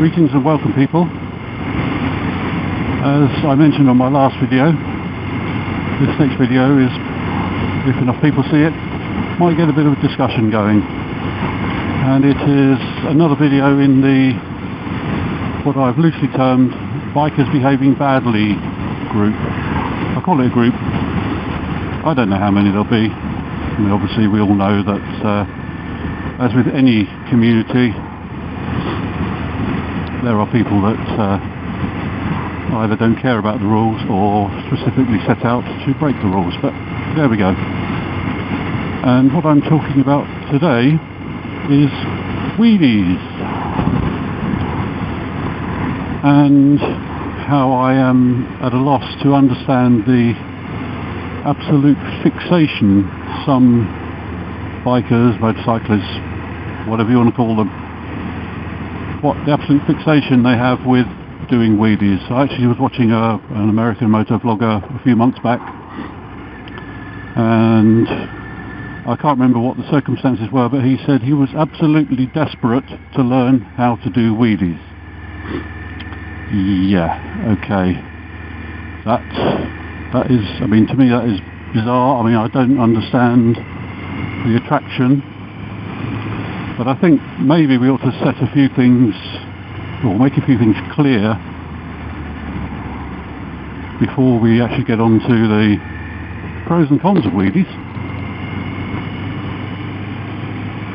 Greetings and welcome, people. As I mentioned on my last video, this next video is, if enough people see it, might get a bit of a discussion going. And it is another video in the, what I've loosely termed, bikers behaving badly group. I call it a group. I don't know how many there'll be. I mean, obviously we all know that, as with any community, there are people that either don't care about the rules or specifically set out to break the rules, but there we go. And what I'm talking about today is wheelies, and how I am at a loss to understand the absolute fixation some bikers, motorcyclists, whatever you want to call them, what the absolute fixation they have with doing wheelies. I actually was watching an American motor vlogger a few months back, and I can't remember what the circumstances were, but he said he was absolutely desperate to learn how to do wheelies. Yeah, okay. That is, I mean, to me that is bizarre. I mean, I don't understand the attraction. But I think maybe we ought to set a few things, or make a few things clear before we actually get on to the pros and cons of wheelies.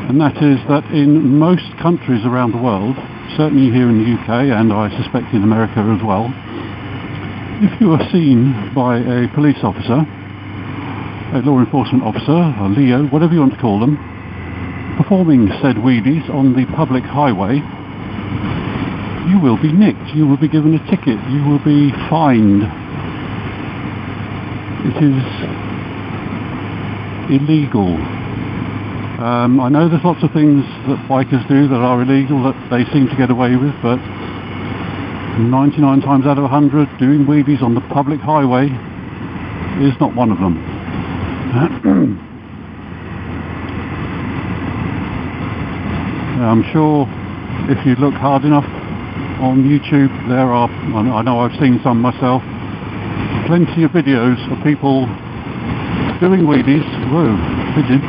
And that is that in most countries around the world, certainly here in the UK and I suspect in America as well, if you are seen by a police officer, a law enforcement officer, a Leo, whatever you want to call them, performing said wheelies on the public highway, you will be nicked, you will be given a ticket, you will be fined. It is illegal. I know there's lots of things that bikers do that are illegal that they seem to get away with, but 99 times out of 100 doing wheelies on the public highway is not one of them. I'm sure if you look hard enough on YouTube, there are, I know I've seen some myself, plenty of videos of people doing wheelies, whoa, pigeon,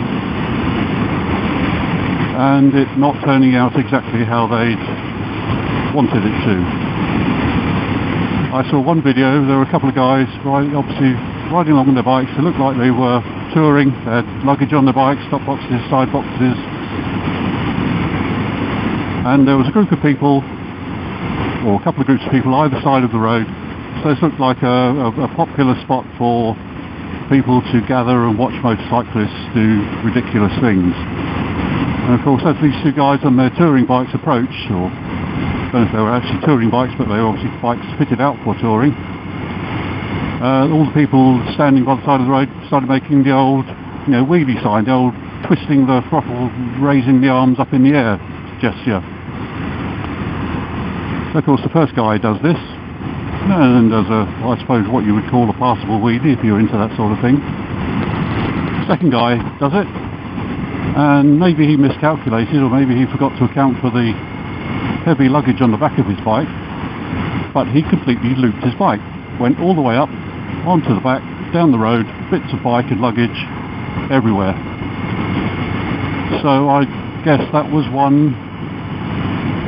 and it not turning out exactly how they'd wanted it to. I saw one video, there were a couple of guys riding along on their bikes. It looked like they were touring, they had luggage on their bikes, top boxes, side boxes, and there was a group of people, or a couple of groups of people either side of the road, so this looked like a popular spot for people to gather and watch motorcyclists do ridiculous things. And of course, as these two guys on their touring bikes approached, or I don't know if they were actually touring bikes, but they were obviously bikes fitted out for touring, all the people standing by the side of the road started making the old, wheelie sign, the old twisting the throttle, raising the arms up in the air gesture. So of course the first guy does this, and does I suppose what you would call a passable wheelie if you're into that sort of thing. The second guy does it, and maybe he miscalculated, or maybe he forgot to account for the heavy luggage on the back of his bike, but he completely looped his bike, went all the way up, onto the back, down the road, bits of bike and luggage everywhere. So I guess that was one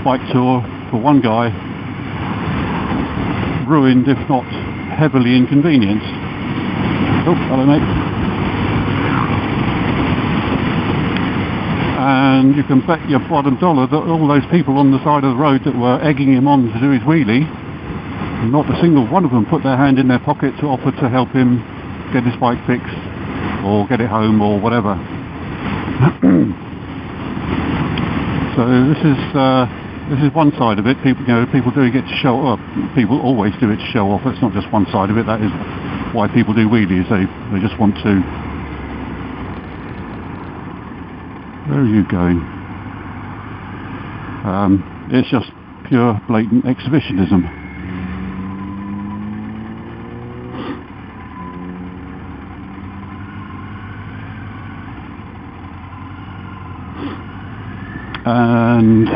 bike tour for one guy, ruined if not heavily inconvenienced. Oh, hello mate. And you can bet your bottom dollar that all those people on the side of the road that were egging him on to do his wheelie, not a single one of them put their hand in their pocket to offer to help him get his bike fixed or get it home or whatever. So this is one side of it. People, people doing it to show off. People always do it to show off. It's not just one side of it. That is why people do wheelies. They just want to. Where are you going? It's just pure blatant exhibitionism. And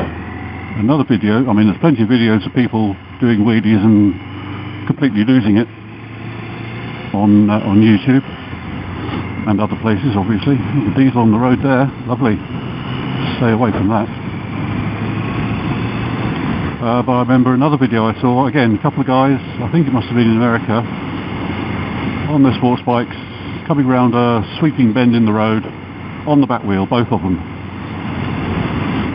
another video. I mean, there's plenty of videos of people doing wheelies and completely losing it on YouTube and other places, obviously. The diesel on the road there, lovely. Stay away from that. But I remember another video I saw, again, a couple of guys, I think it must have been in America, on their sports bikes, coming round a sweeping bend in the road, on the back wheel, both of them.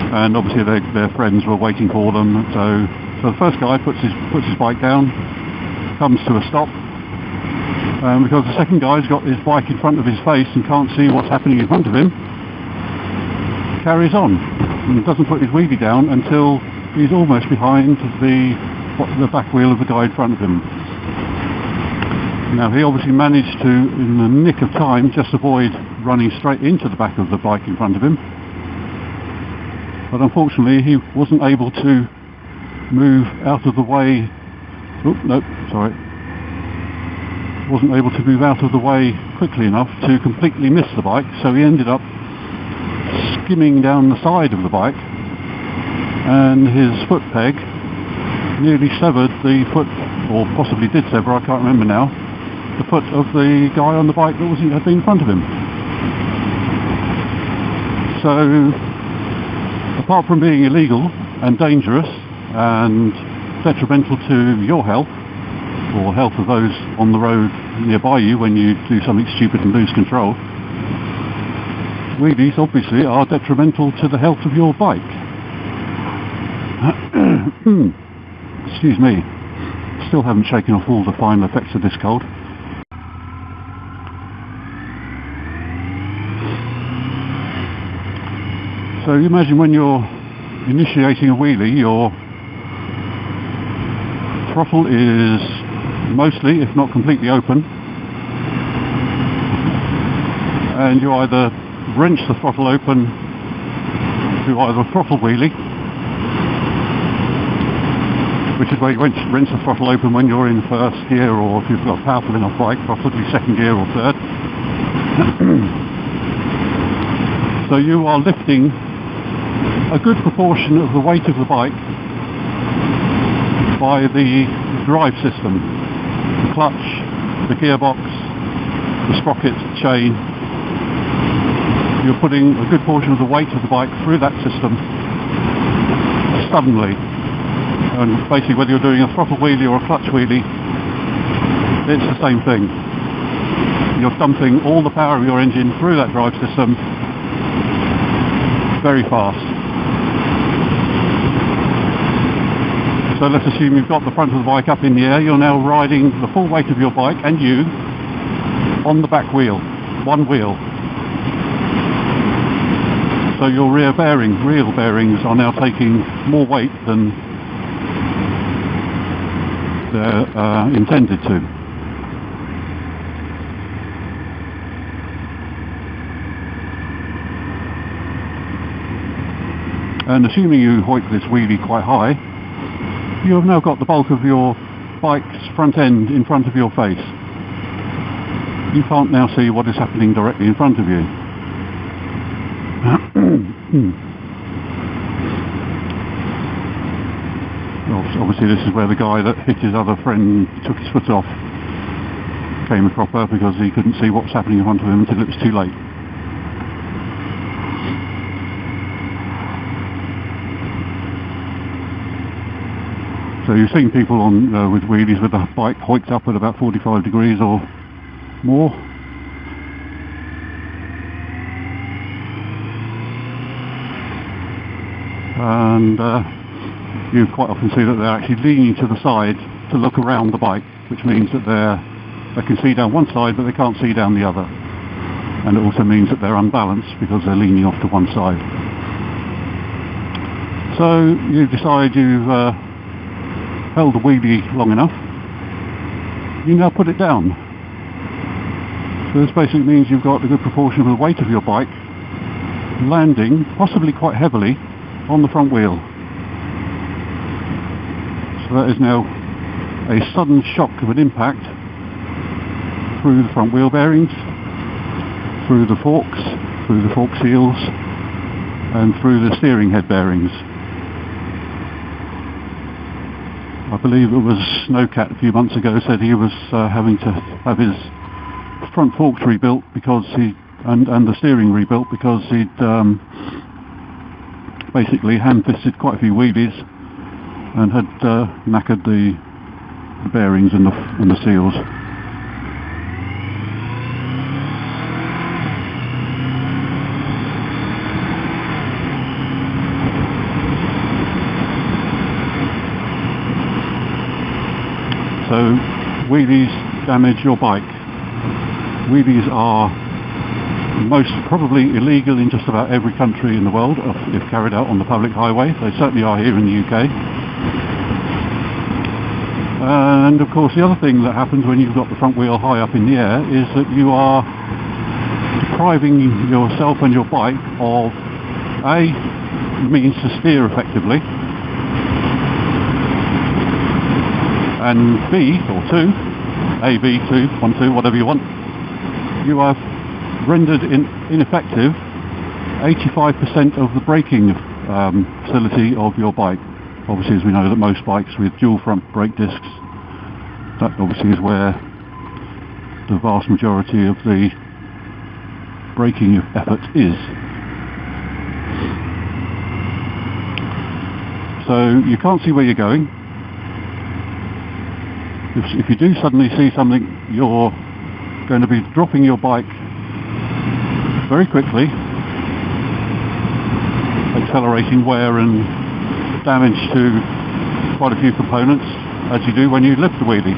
And obviously their friends were waiting for them, so the first guy puts his bike down, comes to a stop, because the second guy's got his bike in front of his face and can't see what's happening in front of him, carries on and doesn't put his wheelie down until he's almost behind the back wheel of the guy in front of him. Now he obviously managed to, in the nick of time, just avoid running straight into the back of the bike in front of him, but unfortunately he wasn't able to move out of the way. Wasn't able to move out of the way quickly enough to completely miss the bike, so he ended up skimming down the side of the bike, and his foot peg nearly severed the foot, or possibly did sever, I can't remember now, the foot of the guy on the bike that had been in front of him. So, apart from being illegal and dangerous and detrimental to your health, or health of those on the road nearby you when you do something stupid and lose control, wheelies obviously are detrimental to the health of your bike. Excuse me, still haven't shaken off all the final effects of this cold. So you imagine when you're initiating a wheelie, your throttle is mostly, if not completely open, and you either wrench the throttle open to either a throttle wheelie, which is where you wrench the throttle open when you're in first gear, or if you've got a powerful enough bike, possibly second gear or third. So you are lifting a good proportion of the weight of the bike by the drive system, the clutch, the gearbox, the sprocket, the chain. You're putting a good portion of the weight of the bike through that system suddenly, and basically whether you're doing a throttle wheelie or a clutch wheelie, it's the same thing. You're dumping all the power of your engine through that drive system very fast. So let's assume you've got the front of the bike up in the air. You're now riding the full weight of your bike and you on the back wheel, one wheel. So your rear bearings are now taking more weight than they're intended to. And assuming you hoik this wheelie quite high, you have now got the bulk of your bike's front end in front of your face. You can't now see what is happening directly in front of you. Obviously this is where the guy that hit his other friend, took his foot off, came a cropper because he couldn't see what was happening in front of him until it was too late. So you've seen people on with wheelies with the bike hoiked up at about 45 degrees or more. And you quite often see that they're actually leaning to the side to look around the bike, which means that they can see down one side but they can't see down the other. And it also means that they're unbalanced because they're leaning off to one side. So you decide you've held the wheelie long enough, you now put it down. So this basically means you've got a good proportion of the weight of your bike landing, possibly quite heavily, on the front wheel. So that is now a sudden shock of an impact through the front wheel bearings, through the forks seals, and through the steering head bearings. I believe it was Snowcat a few months ago, said he was having to have his front forks rebuilt because and the steering rebuilt because he'd basically hand-fisted quite a few wheelies and had knackered the bearings and the seals. So wheelies damage your bike. Wheelies are most probably illegal in just about every country in the world if carried out on the public highway. They certainly are here in the UK. And of course the other thing that happens when you've got the front wheel high up in the air is that you are depriving yourself and your bike of A, means to steer effectively, and B, or 2, A, B, 2, 1, 2, whatever you want, you have rendered ineffective 85% of the braking facility of your bike. Obviously, as we know that most bikes with dual front brake discs, that obviously is where the vast majority of the braking effort is. So you can't see where you're going. If you do suddenly see something, you're going to be dropping your bike very quickly, accelerating wear and damage to quite a few components, as you do when you lift the wheelie.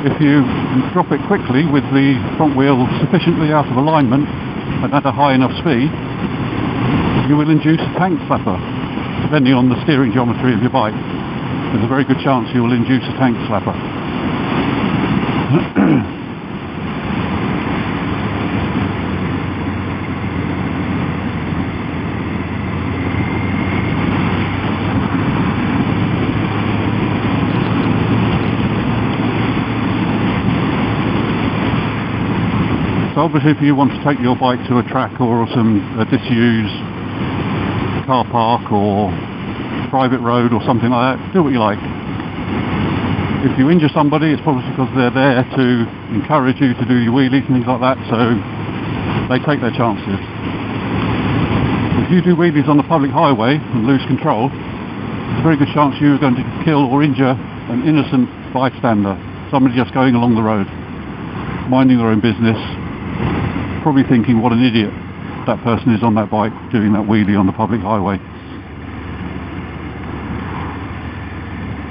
If you drop it quickly with the front wheel sufficiently out of alignment and at a high enough speed, you will induce a tank slapper. Depending on the steering geometry of your bike, there's a very good chance you will induce a tank slapper. So obviously if you want to take your bike to a track or a disused car park or private road or something like that, do what you like. If you injure somebody, it's probably because they're there to encourage you to do your wheelies and things like that, so they take their chances. If you do wheelies on the public highway and lose control, there's a very good chance you're going to kill or injure an innocent bystander, somebody just going along the road, minding their own business, probably thinking what an idiot that person is on that bike doing that wheelie on the public highway.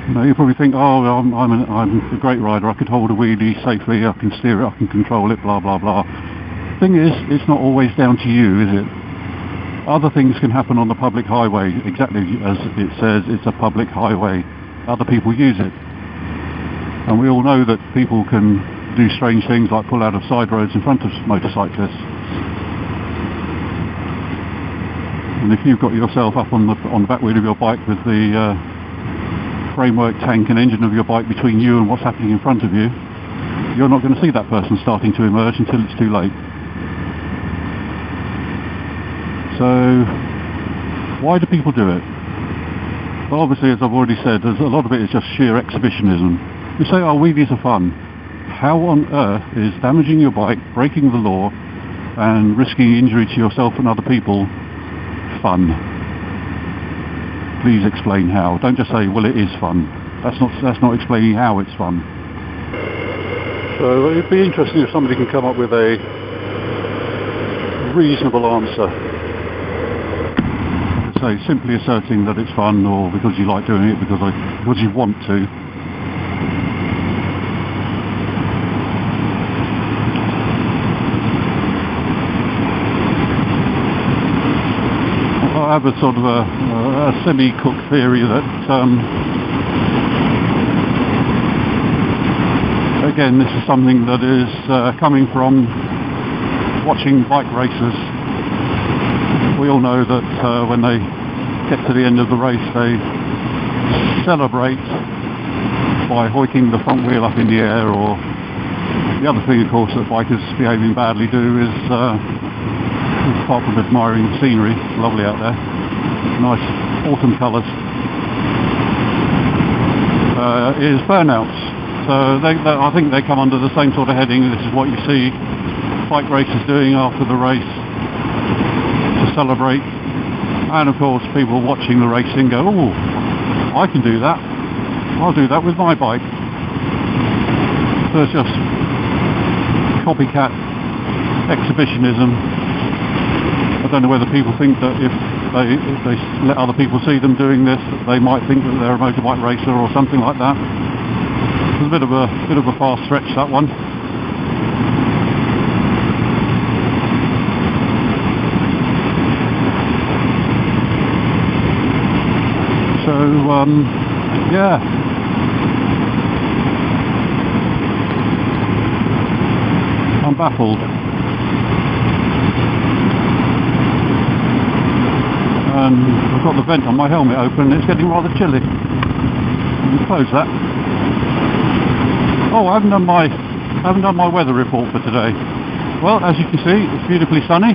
You know, you probably think, oh, I'm a great rider, I could hold a wheelie safely, I can steer it, I can control it, blah blah blah. Thing is, it's not always down to you, is it? Other things can happen on the public highway, exactly as it says, it's a public highway. Other people use it. And we all know that people can do strange things like pull out of side roads in front of motorcyclists. And if you've got yourself up on the back wheel of your bike with the framework, tank and engine of your bike between you and what's happening in front of you, you're not going to see that person starting to emerge until it's too late. So why do people do it? Well, obviously, as I've already said, there's a lot of it is just sheer exhibitionism. We say, oh, wheelies are fun. How on earth is damaging your bike, breaking the law and risking injury to yourself and other people fun? Please explain how. Don't just say, well, it is fun. That's not explaining how it's fun. So it'd be interesting if somebody can come up with a reasonable answer. Say simply asserting that it's fun, or because you like doing it, because you want to. I have a sort of a semi-cooked theory that, again, this is something that is coming from watching bike races. We all know that when they get to the end of the race, they celebrate by hoiking the front wheel up in the air, or the other thing, of course, that bikers behaving badly do is apart from admiring the scenery, it's lovely out there, nice autumn colours, is burnouts. So I think they come under the same sort of heading. This is what you see bike racers doing after the race to celebrate. And of course people watching the racing go, oh, I can do that. I'll do that with my bike. So it's just copycat exhibitionism. I don't know whether people think that if they let other people see them doing this, they might think that they're a motorbike racer or something like that. It's a bit of a far stretch, that one. So yeah. I'm baffled. I've got the vent on my helmet open and it's getting rather chilly. Close that. Oh, I haven't done my weather report for today. Well, as you can see, it's beautifully sunny,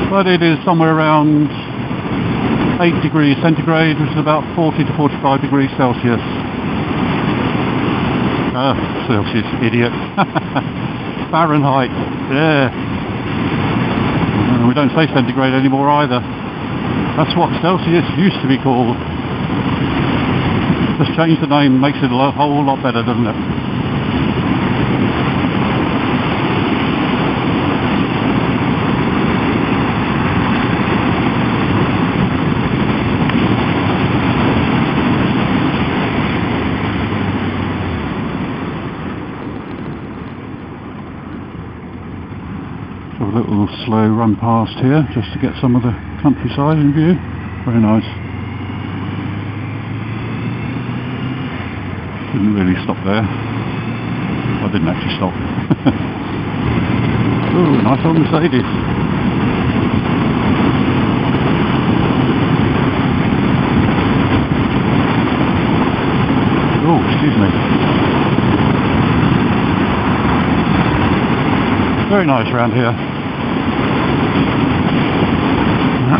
but it is somewhere around 8 degrees centigrade, which is about 40 to 45 degrees Celsius. Celsius, idiot. Fahrenheit, yeah. We don't say centigrade anymore either. That's what Celsius used to be called. Just change the name, makes it a whole lot better, doesn't it? A little slow run past here just to get some of the countryside in view. Very nice. Didn't really stop there. I didn't actually stop. Ooh, nice old Mercedes. Oh, excuse me. Very nice around here. So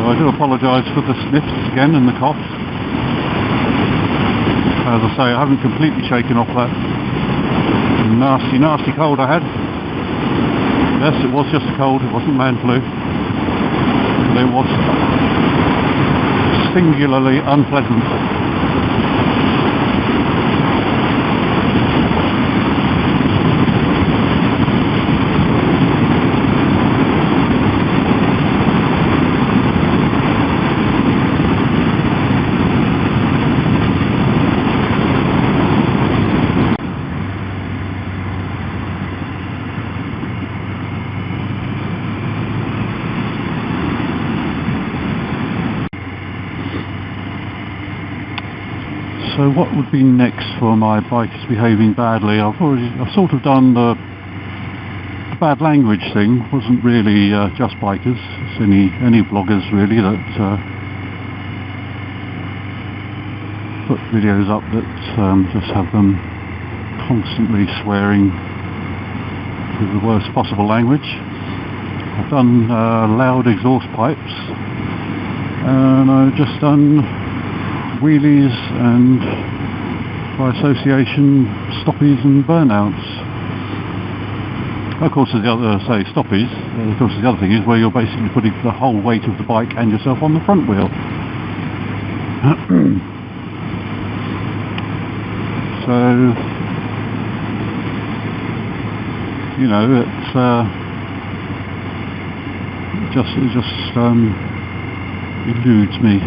I do apologise for the sniffs again and the coughs. As I say, I haven't completely shaken off that nasty cold I had. Yes, it was just a cold, it wasn't man flu. But it was singularly unpleasant. So what would be next for my bikers behaving badly? I've sort of done the bad language thing. It wasn't really just bikers. It's any bloggers really that put videos up that just have them constantly swearing with the worst possible language. I've done loud exhaust pipes, and I've just done wheelies and, by association, stoppies and burnouts. Of course, the other, say, stoppies, of course the other thing is where you're basically putting the whole weight of the bike and yourself on the front wheel. So, you know, it just eludes me.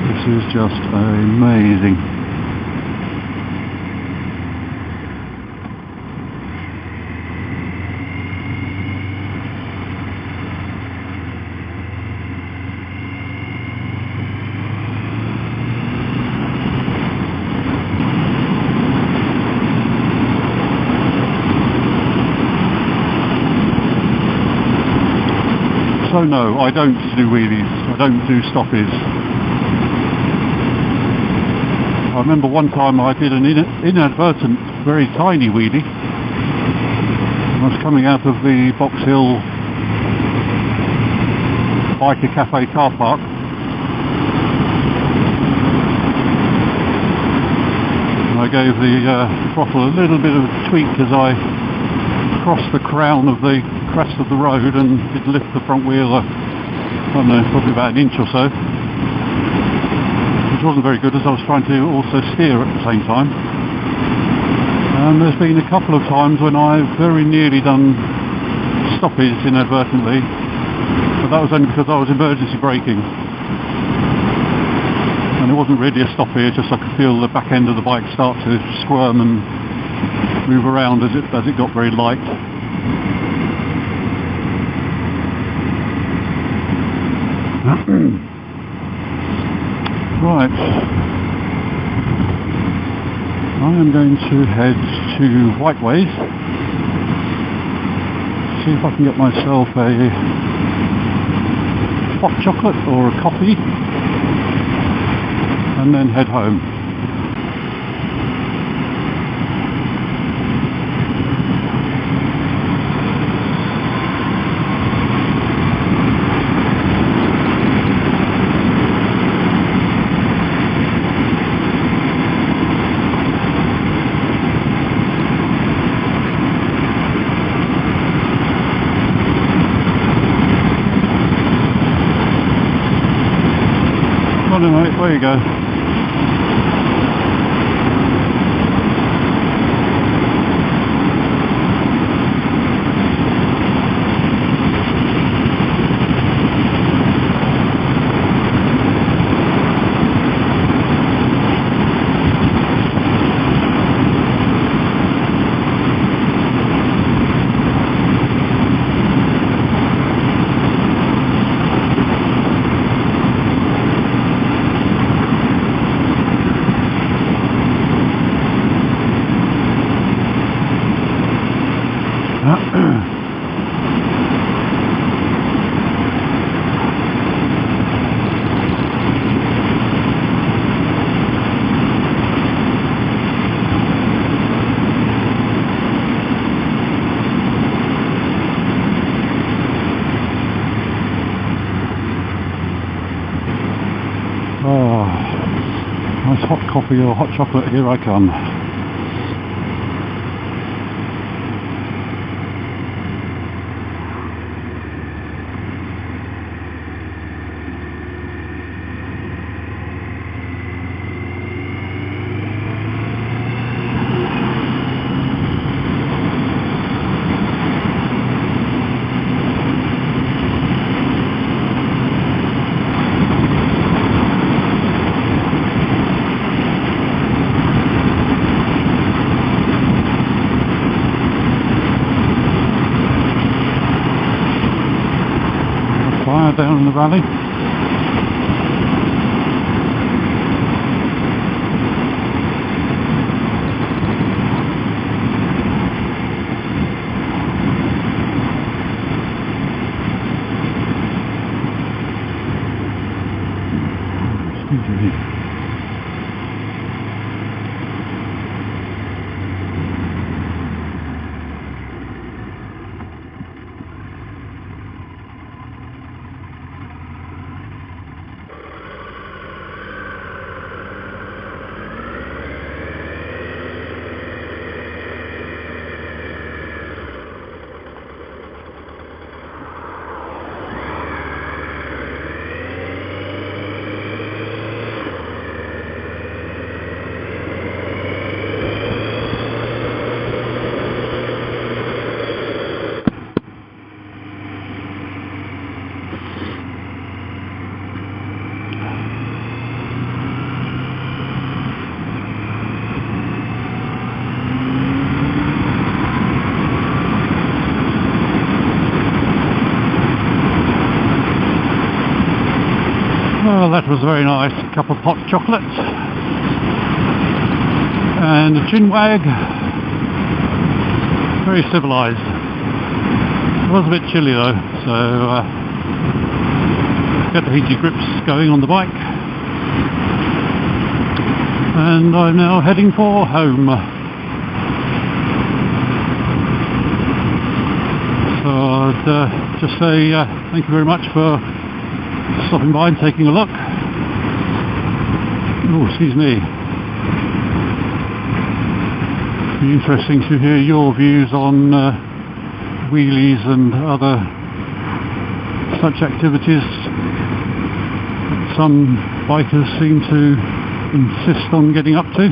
This is just amazing. So no, I don't do wheelies, I don't do stoppies. I remember one time I did an inadvertent, very tiny wheelie. I was coming out of the Box Hill Biker Cafe car park. I gave the throttle a little bit of a tweak as I crossed the crown of the crest of the road and did lift the front wheel, I don't know, probably about an inch or so, which wasn't very good as I was trying to also steer at the same time. And there's been a couple of times when I've very nearly done stoppage inadvertently, but that was only because I was emergency braking. And it wasn't really a stop here, just I could feel the back end of the bike start to squirm and move around as it got very light. Right, I am going to head to Whiteways, see if I can get myself a hot chocolate or a coffee, and then head home. Mate, there you go. Oh, nice hot coffee or hot chocolate, here I come. Down in the valley. Well, that was very nice. A cup of hot chocolate and a chin wag. Very civilised. It was a bit chilly though, so get the heated grips going on the bike. and I'm now heading for home. So I'd just say thank you very much for stopping by and taking a look. Oh, excuse me. It'd be interesting to hear your views on wheelies and other such activities. Some bikers seem to insist on getting up to.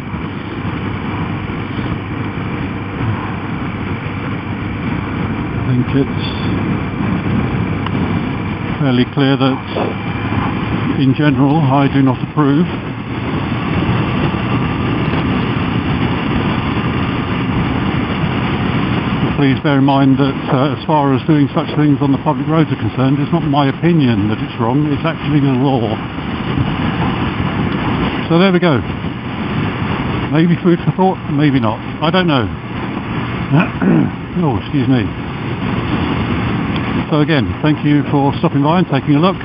I think it's fairly clear that in general I do not approve. Please bear in mind that as far as doing such things on the public roads are concerned, it's not my opinion that it's wrong, it's actually the law. So there we go. Maybe food for thought, maybe not. I don't know. Oh, excuse me. So again, thank you for stopping by and taking a look.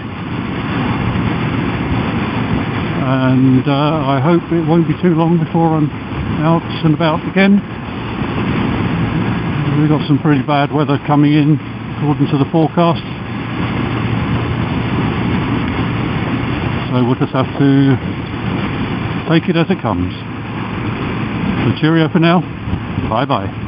And I hope it won't be too long before I'm out and about again. We've got some pretty bad weather coming in according to the forecast. So we'll just have to take it as it comes. So cheerio for now. Bye bye.